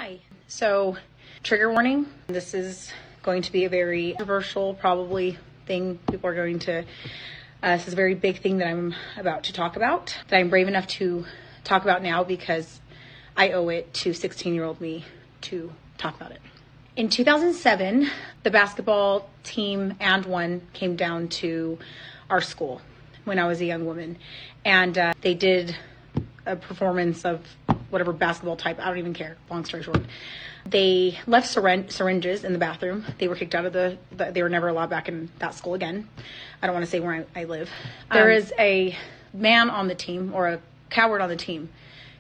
Hi. So, trigger warning. This is going to be a very controversial, probably, thing. People are going to, this is a very big thing that I'm about to talk about, that I'm brave enough to talk about now because I owe it to 16-year-old me to talk about it. In 2007, the basketball team and one came down to our school when I was a young woman, and they did a performance of whatever basketball type. I don't even care. Long story short, they left syringes in the bathroom. They were kicked out of they were never allowed back in that school again. I don't want to say where I live. There is a man on the team, or a coward on the team,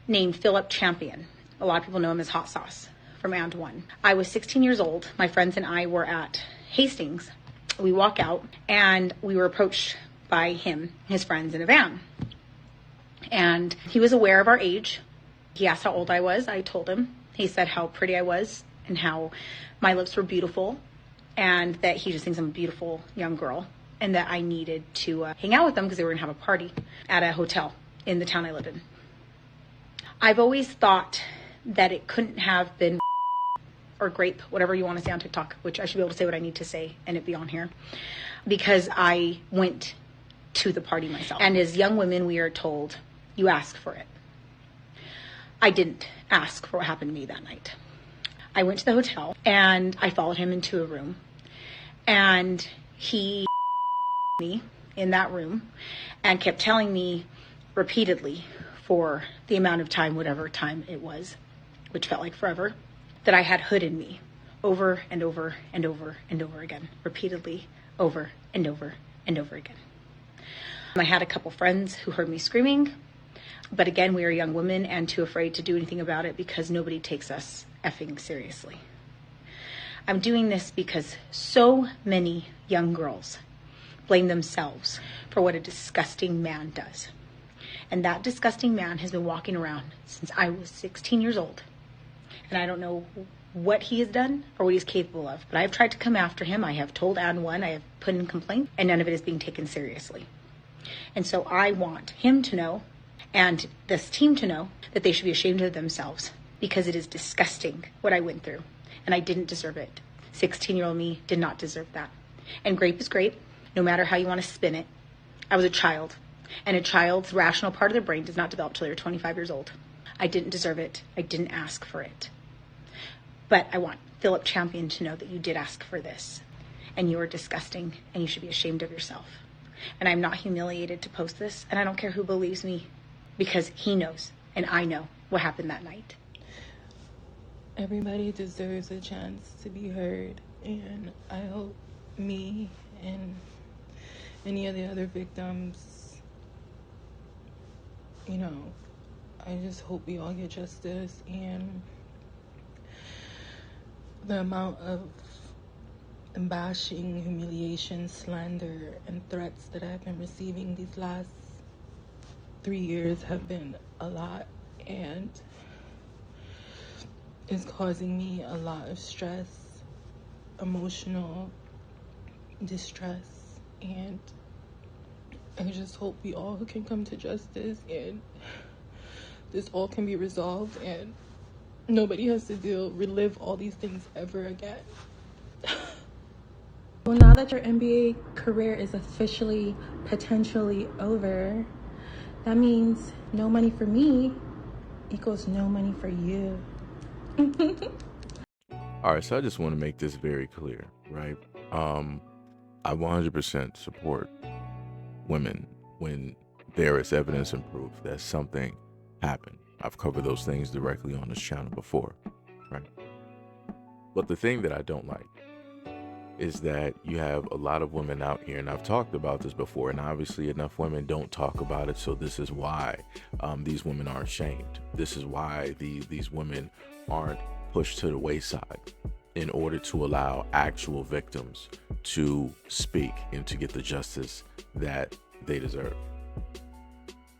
named Philip Champion. A lot of people know him as Hot Sauce from And One. I was 16 years old. My friends and I were at Hastings. We walk out and we were approached by him, his friends, in a van. And he was aware of our age. He asked how old I was. I told him. He said how pretty I was and how my lips were beautiful, and that he just thinks I'm a beautiful young girl, and that I needed to hang out with them because they were going to have a party at a hotel in the town I live in. I've always thought that it couldn't have been or grape, whatever you want to say on TikTok, which I should be able to say what I need to say and it be on here, because I went to the party myself. And as young women, we are told, you ask for it. I didn't ask for what happened to me that night. I went to the hotel and I followed him into a room, and he me in that room and kept telling me repeatedly for the amount of time, whatever time it was, which felt like forever, that I had hood in me, over and over and over and over again, repeatedly, over and over and over again. I had a couple friends who heard me screaming, but again, we are young women and too afraid to do anything about it because nobody takes us effing seriously. I'm doing this because so many young girls blame themselves for what a disgusting man does. And that disgusting man has been walking around since I was 16 years old. And I don't know what he has done or what he's capable of, but I've tried to come after him. I have told And One, I have put in complaint, and none of it is being taken seriously. And so I want him to know, and this team to know, that they should be ashamed of themselves, because it is disgusting what I went through, and I didn't deserve it. 16-year-old me did not deserve that. And grape is grape, no matter how you want to spin it. I was a child, and a child's rational part of their brain does not develop till they're 25 years old. I didn't deserve it. I didn't ask for it. But I want Philip Champion to know that you did ask for this, and you are disgusting, and you should be ashamed of yourself. And I'm not humiliated to post this, and I don't care who believes me, because he knows, and I know what happened that night. Everybody deserves a chance to be heard, and I hope me and any of the other victims, I just hope we all get justice. And the amount of bashing, humiliation, slander, and threats that I've been receiving these last 3 years have been a lot, and it's causing me a lot of stress, emotional distress, and I just hope we all can come to justice and this all can be resolved and nobody has to relive all these things ever again. Well, now that your NBA career is officially potentially over, that means no money for me equals no money for you. All right, so I just want to make this very clear, right? I 100% support women when there is evidence and proof that something happened. I've covered those things directly on this channel before, right? But the thing that I don't like is that you have a lot of women out here, and I've talked about this before, and obviously enough women don't talk about it, so this is why these women are ashamed. This is why these women aren't pushed to the wayside in order to allow actual victims to speak and to get the justice that they deserve.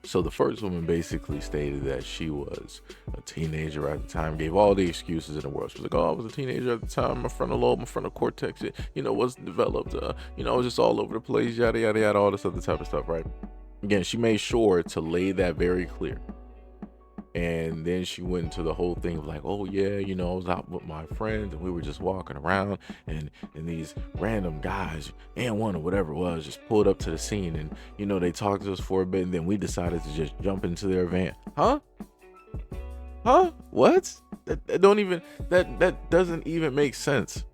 So the first woman basically stated that she was a teenager at the time, gave all the excuses in the world. She was like, oh, I was a teenager at the time. My frontal lobe, my frontal cortex, wasn't developed. It was just all over the place, yada, yada, yada, all this other type of stuff, right? Again, she made sure to lay that very clear. And then she went into the whole thing of like, oh yeah, you know, I was out with my friends and we were just walking around, and these random guys, and one or whatever it was, just pulled up to the scene, and you know, they talked to us for a bit, and then we decided to just jump into their van. What? That don't even, that doesn't even make sense.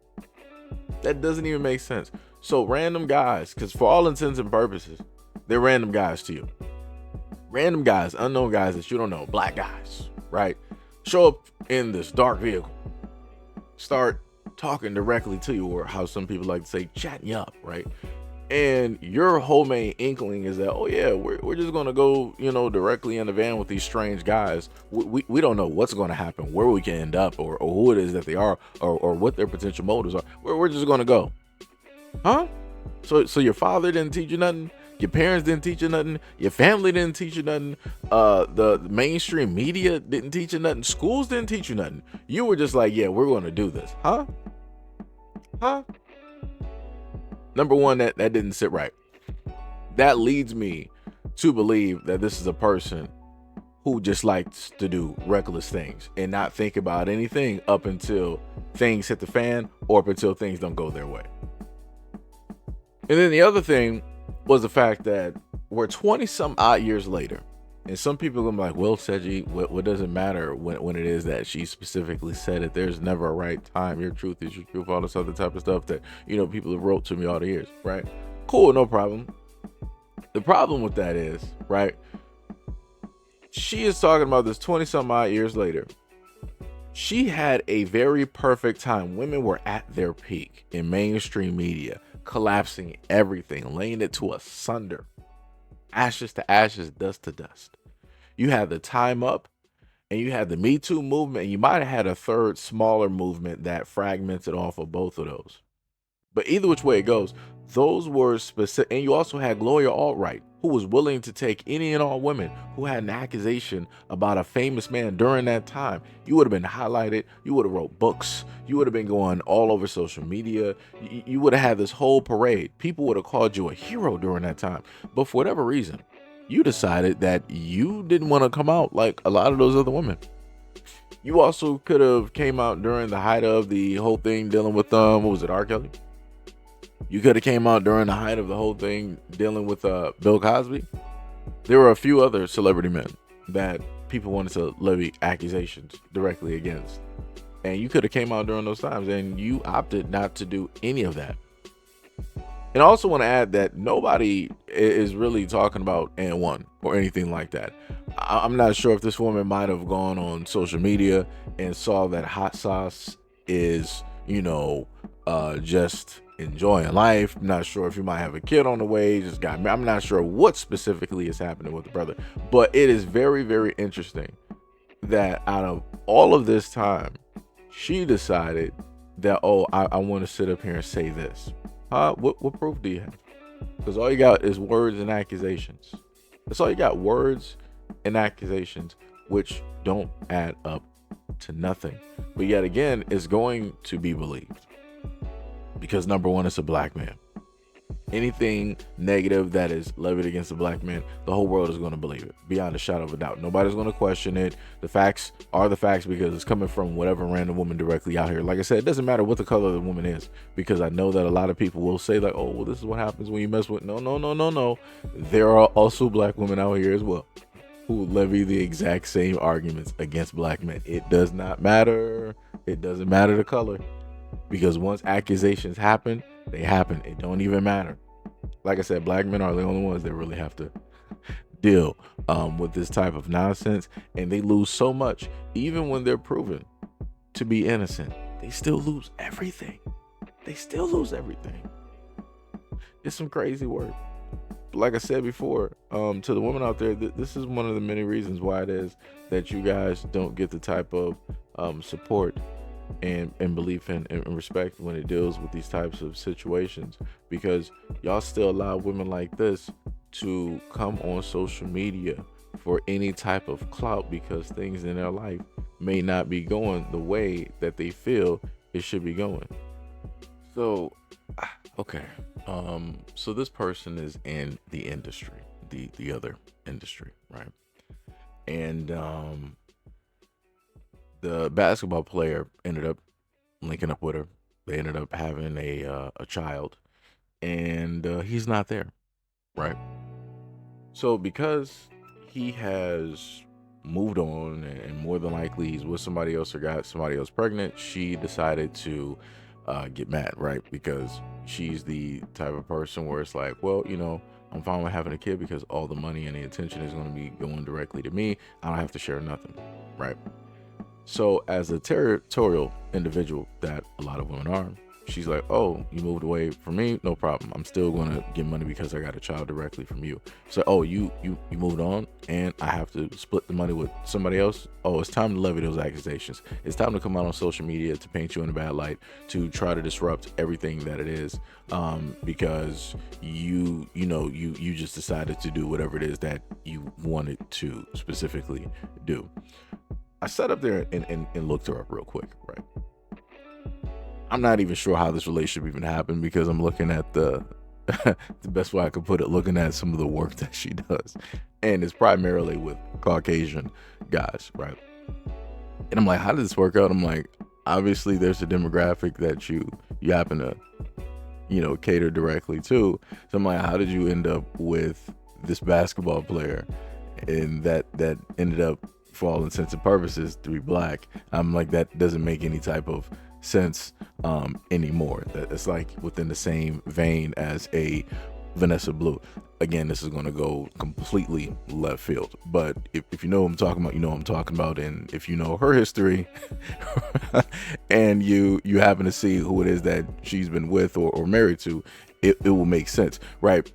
That doesn't even make sense. So random guys, because for all intents and purposes, they're random guys to you. Random guys, unknown guys that you don't know, black guys, right? Show up in this dark vehicle, start talking directly to you, or how some people like to say, chatting you up, right? And your whole main inkling is that, oh yeah, we're just gonna go, you know, directly in the van with these strange guys. We don't know what's gonna happen, where we can end up, or who it is that they are, or what their potential motives are. We're just gonna go. Huh? So your father didn't teach you nothing? Your parents didn't teach you nothing? Your family didn't teach you nothing? The mainstream media didn't teach you nothing? Schools didn't teach you nothing? You were just like, yeah, we're gonna do this. Huh? Number one, that didn't sit right. That leads me to believe that this is a person who just likes to do reckless things and not think about anything up until things hit the fan, or up until things don't go their way. And then the other thing was the fact that we're 20 some odd years later, and some people are like, well, Seiji, what does it matter when it is that she specifically said it? There's never a right time. Your truth is your truth, all this other type of stuff that, you know, people have wrote to me all the years, right? Cool, no problem. The problem with that is, right, she is talking about this 20 some odd years later. She had a very perfect time. Women were at their peak in mainstream media, collapsing everything, laying it to asunder, ashes to ashes, dust to dust. You had the time up, and you had the Me Too movement, and you might have had a third smaller movement that fragmented off of both of those. But either which way it goes, those were specific. And you also had Gloria Allwright, who was willing to take any and all women who had an accusation about a famous man during that time. You would have been highlighted. You would have wrote books. You would have been going all over social media. You would have had this whole parade. People would have called you a hero during that time. But for whatever reason, you decided that you didn't want to come out like a lot of those other women. You also could have came out during the height of the whole thing dealing with, what was it, R. Kelly? You could have came out during the height of the whole thing dealing with Bill Cosby. There were a few other celebrity men that people wanted to levy accusations directly against. And you could have came out during those times, and you opted not to do any of that. And I also want to add that nobody is really talking about and1 or anything like that. I'm not sure if this woman might have gone on social media and saw that hot sauce is, you know, just enjoying life. I'm not sure if you might have a kid on the way, just got married. I'm not sure what specifically is happening with the brother, but it is very, very interesting that out of all of this time, she decided that, oh, I want to sit up here and say this. What proof do you have? Because all you got is words and accusations. That's all you got, words and accusations, which don't add up to nothing. But yet again, it's going to be believed. Because number one, it's a black man. Anything negative that is levied against a black man, the whole world is going to believe it, beyond a shadow of a doubt. Nobody's going to question it. The facts are the facts because it's coming from whatever random woman directly out here. Like I said, it doesn't matter what the color of the woman is, because I know that a lot of people will say like, oh, well, this is what happens when you mess with. No. There are also black women out here as well who levy the exact same arguments against black men. It does not matter. It doesn't matter the color. Because once accusations happen, they happen. It don't even matter. Like I said, black men are the only ones that really have to deal with this type of nonsense. And they lose so much. Even when they're proven to be innocent, they still lose everything. It's some crazy work. Like I said before, to the women out there, this is one of the many reasons why it is that you guys don't get the type of support and belief and respect when it deals with these types of situations, because y'all still allow women like this to come on social media for any type of clout, because things in their life may not be going the way that they feel it should be going. So okay, so this person is in the industry, the other industry, right? And the basketball player ended up linking up with her. They ended up having a child, and he's not there, right? So because he has moved on and more than likely he's with somebody else or got somebody else pregnant, she decided to get mad, right? Because she's the type of person where it's like, well, I'm fine with having a kid because all the money and the attention is going to be going directly to me. I don't have to share nothing, right? So as a territorial individual that a lot of women are, she's like, oh, you moved away from me? No problem. I'm still going to get money because I got a child directly from you. So, oh, you moved on and I have to split the money with somebody else? Oh, it's time to levy those accusations. It's time to come out on social media to paint you in a bad light, to try to disrupt everything that it is, because you just decided to do whatever it is that you wanted to specifically do. I sat up there and looked her up real quick, right? I'm not even sure how this relationship even happened because I'm looking at the best way I could put it, looking at some of the work that she does. And it's primarily with Caucasian guys, right? And I'm like, how did this work out? I'm like, obviously there's a demographic that you happen to, cater directly to. So I'm like, how did you end up with this basketball player and that ended up, for all intents and purposes, to be black? I'm like, that doesn't make any type of sense anymore. That it's like within the same vein as a Vanessa Blue. Again, this is going to go completely left field, but if you know what I'm talking about, you know what I'm talking about. And if you know her history and you happen to see who it is that she's been with or married to, it will make sense, right?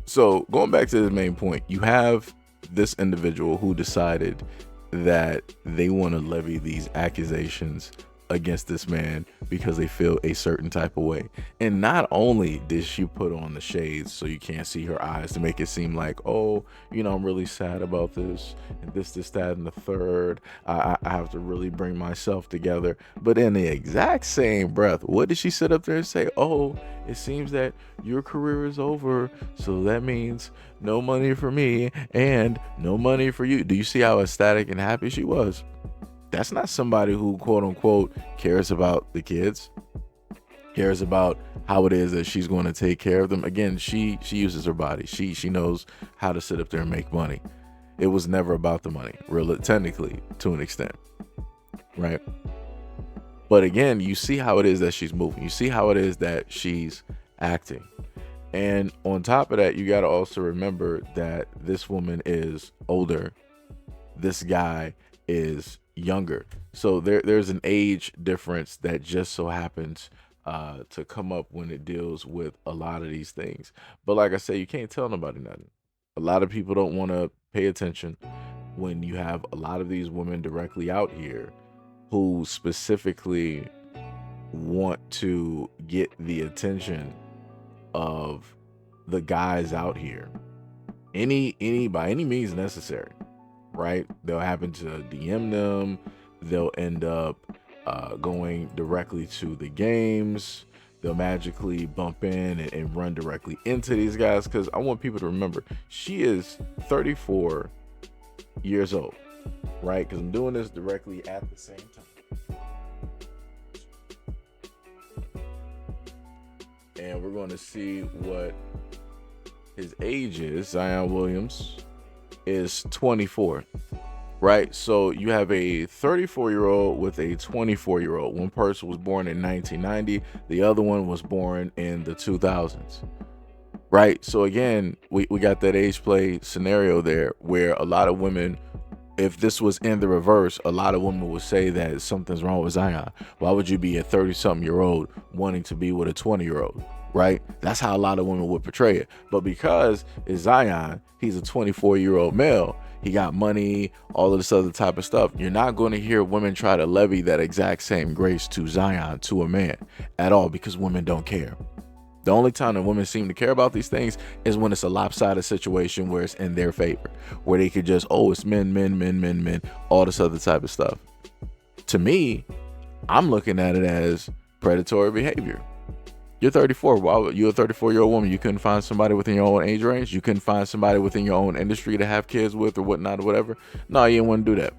So going back to the main point, you have this individual who decided that they want to levy these accusations against this man because they feel a certain type of way. And not only did she put on the shades so you can't see her eyes to make it seem like, oh, I'm really sad about this and this, that, and the third. I have to really bring myself together. But in the exact same breath, what did she sit up there and say? Oh, it seems that your career is over, so that means no money for me and no money for you. Do you see how ecstatic and happy she was? That's not somebody who, quote unquote, cares about the kids, cares about how it is that she's going to take care of them. Again, she uses her body. She knows how to sit up there and make money. It was never about the money, really, technically, to an extent, right? But again, you see how it is that she's moving. You see how it is that she's acting. And on top of that, you got to also remember that this woman is older. This guy is younger. So there's an age difference that just so happens to come up when it deals with a lot of these things. But like I say, you can't tell nobody nothing. A lot of people don't want to pay attention when you have a lot of these women directly out here who specifically want to get the attention of the guys out here, any by any means necessary, right? They'll happen to DM them. They'll end up going directly to the games. They'll magically bump in and run directly into these guys, because I want people to remember she is 34 years old, right? Because I'm doing this directly at the same time. And we're going to see what his age is. Zion Williams is 24, right? So you have a 34-year-old with a 24-year-old. One person was born in 1990. The other one was born in the 2000s, right? So again, we got that age play scenario there where a lot of women, if this was in the reverse, a lot of women would say that something's wrong with Zion. Why would you be a 30-something-year-old wanting to be with a 20-year-old, right? That's how a lot of women would portray it. But because it's Zion, he's a 24-year-old male, he got money, all of this other type of stuff, you're not going to hear women try to levy that exact same grace to Zion, to a man, at all, because women don't care. The only time that women seem to care about these things is when it's a lopsided situation where it's in their favor, where they could just, oh, it's men, all this other type of stuff. To me, I'm looking at it as predatory behavior. You're 34. Well, you're a 34-year-old woman. You couldn't find somebody within your own age range. You couldn't find somebody within your own industry to have kids with or whatnot or whatever. No, you didn't want to do that.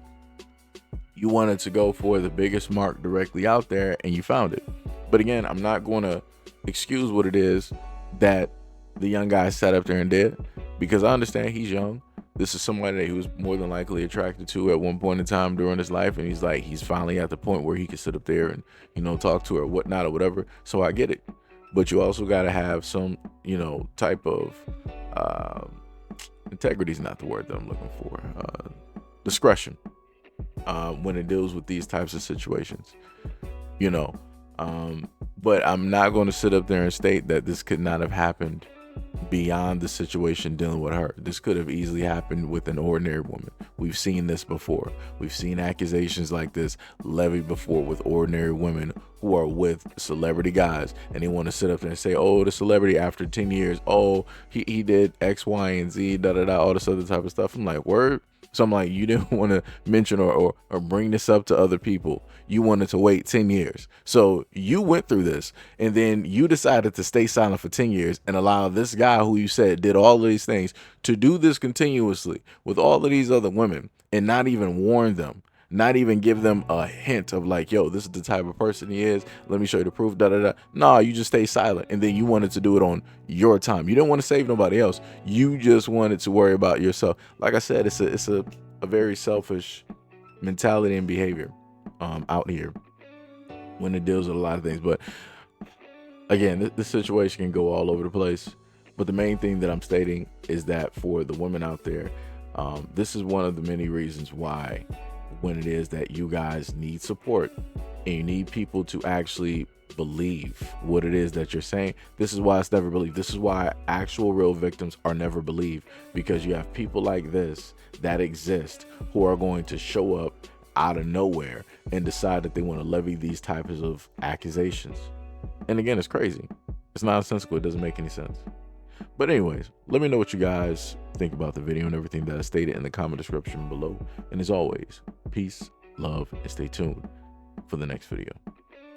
You wanted to go for the biggest mark directly out there, and you found it. But again, I'm not going to excuse what it is that the young guy sat up there and did, because I understand he's young. This is somebody that he was more than likely attracted to at one point in time during his life, and he's finally at the point where he can sit up there and, you know, talk to her or whatnot or whatever. So I get it. But you also got to have some, you know, type of integrity is not the word that I'm looking for. Discretion when it deals with these types of situations, you know. But I'm not going to sit up there and state that this could not have happened beyond the situation dealing with her. This could have easily happened with an ordinary woman. We've seen this before. We've seen accusations like this levied before with ordinary women who are with celebrity guys, and they want to sit up there and say, oh, the celebrity after 10 years, oh, he did X, Y, and Z, all this other type of stuff. I'm like, word? So I'm like, you didn't want to mention or bring this up to other people. You wanted to wait 10 years. So you went through this, and then you decided to stay silent for 10 years and allow this guy who you said did all of these things to do this continuously with all of these other women and not even warn them, not even give them a hint of like, yo, this is the type of person he is. Let me show you the proof, No, you just stay silent. And then you wanted to do it on your time. You didn't want to save nobody else. You just wanted to worry about yourself. Like I said, it's a very selfish mentality and behavior out here when it deals with a lot of things. But again, this situation can go all over the place. But the main thing that I'm stating is that for the women out there, this is one of the many reasons why, when it is that you guys need support and you need people to actually believe what it is that you're saying, this is why it's never believed. This is why actual real victims are never believed, because you have people like this that exist who are going to show up out of nowhere and decide that they want to levy these types of accusations. And again, it's crazy. It's nonsensical. It doesn't make any sense. But anyways, let me know what you guys think about the video and everything that I stated in the comment description below. And as always, peace, love, and stay tuned for the next video.